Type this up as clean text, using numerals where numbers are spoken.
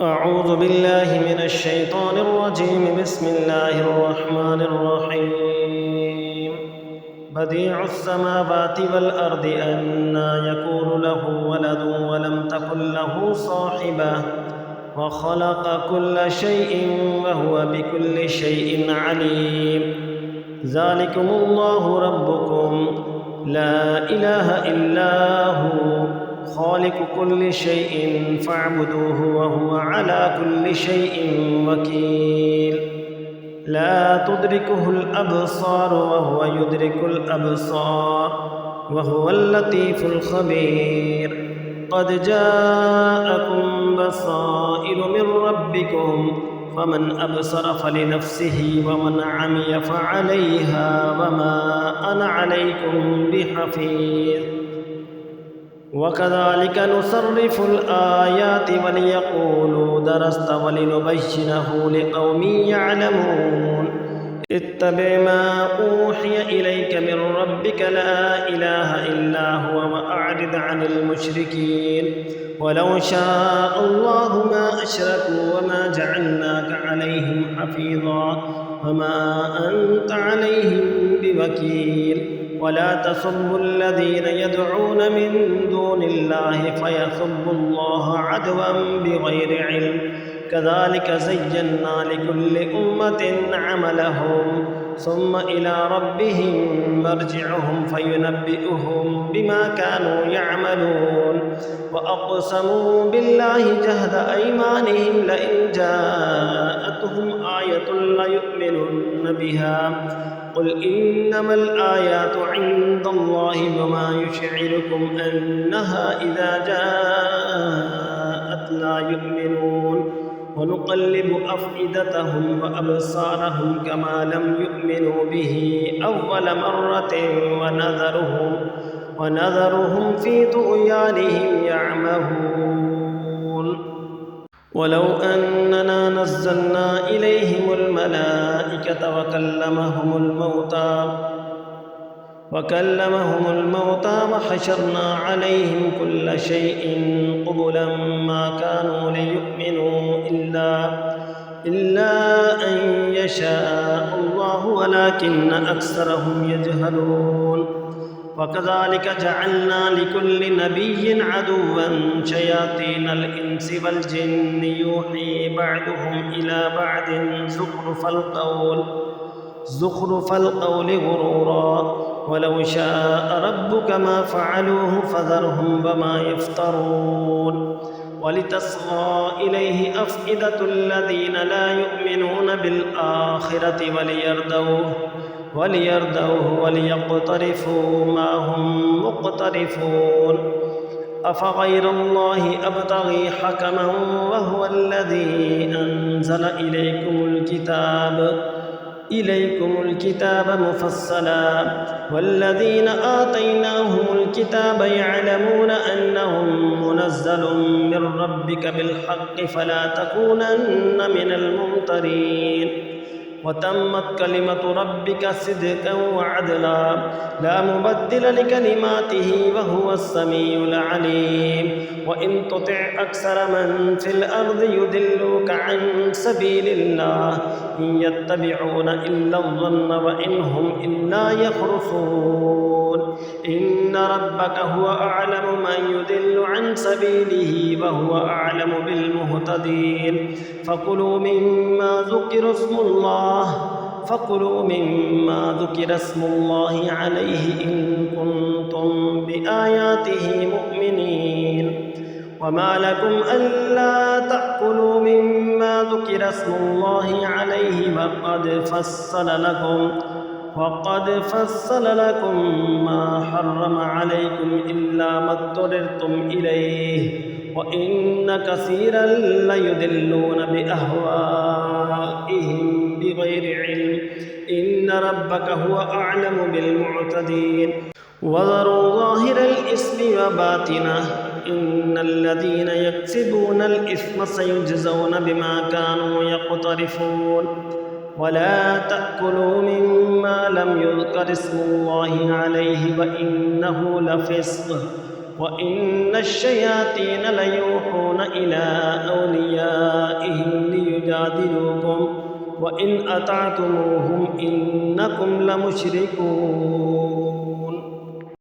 أعوذ بالله من الشيطان الرجيم. بسم الله الرحمن الرحيم. بديع السماوات والأرض أنى يكون له ولد ولم تكن له صاحبة وخلق كل شيء وهو بكل شيء عليم. ذلكم الله ربكم لا إله إلا هو خالق كل شيء فاعبدوه وهو على كل شيء وكيل. لا تدركه الأبصار وهو يدرك الأبصار وهو اللطيف الخبير. قد جاءكم بصائر من ربكم فمن أبصر فلنفسه ومن عمي فعليها وما أنا عليكم بحفيظ. وكذلك نصرف الآيات وليقولوا درست ولنبينه لقوم يعلمون. اتبع ما أوحي إليك من ربك لا إله إلا هو وأعرض عن المشركين. ولو شاء الله ما أشركوا وما جعلناك عليهم حفيظا وما أنت عليهم بوكيل. ولا تسبوا الذين يدعون من دون الله فيسبوا الله عدوا بغير علم. كذلك زينا لكل أمة عملهم ثم إلى ربهم مرجعهم فينبئهم بما كانوا يعملون. وأقسموا بالله جهد أيمانهم لئن جاءتهم آية ليؤمنن بها. قل إنما الآيات عند الله وما يشعركم أنها إذا جاءت لا يؤمنون. ونقلب أفئدتهم وأبصارهم كما لم يؤمنوا به أول مرة ونذرهم في طغيانهم يعمهون. ولو أننا نزلنا إليهم الملائكة وكلمهم الموتى وحشرنا عليهم كل شيء قبلا ما كانوا ليؤمنوا إلا أن يشاء الله ولكن أكثرهم يجهلون. وكذلك جعلنا لكل نبي عدوا شياطين الإنس والجن يوحي بعضهم إلى بعض زخرف القول غرورا. ولو شاء ربك ما فعلوه فذرهم وما يفترون. ولتصغى إليه أفئدة الذين لا يؤمنون بالآخرة وليردوه وليقترفوا ما هم مقترفون. أفغير الله أبتغي حكما وهو الذي أنزل إليكم الكتاب مفصلا. والذين آتيناهم الكتاب يعلمون أنه منزل من ربك بالحق فلا تكونن من الممترين. وتمت كلمة ربك صدقا وعدلا لا مبدل لكلماته وهو السميع العليم. وإن تطع أكثر من في الأرض يضلوك عن سبيل الله إن يتبعون إلا الظن وإن هم إلا يخرصون. إن ربك هو أعلم من يضل عن سبيله وهو أعلم بالمهتدين. فكلوا مما ذكر اسم الله عليه إن كنتم بآياته مؤمنين. وما لكم ألا تأكلوا مما ذكر اسم الله عليه وقد فصل لكم ما حرم عليكم إلا ما اضطررتم إليه. وإن كثيرا ليضلون بأهوائهم بغير علم. إن ربك هو أعلم بالمعتدين. وذروا ظاهر الإثم وباطنه إن الذين يكسبون الإثم سيجزون بما كانوا يقترفون. ولا تأكلوا مما لم يذكر اسم الله عليه وإنه لفسق. وإن الشياطين ليوحون إلى أوليائهم يجادلوكم وإن أطعتموهم إنكم لمشركون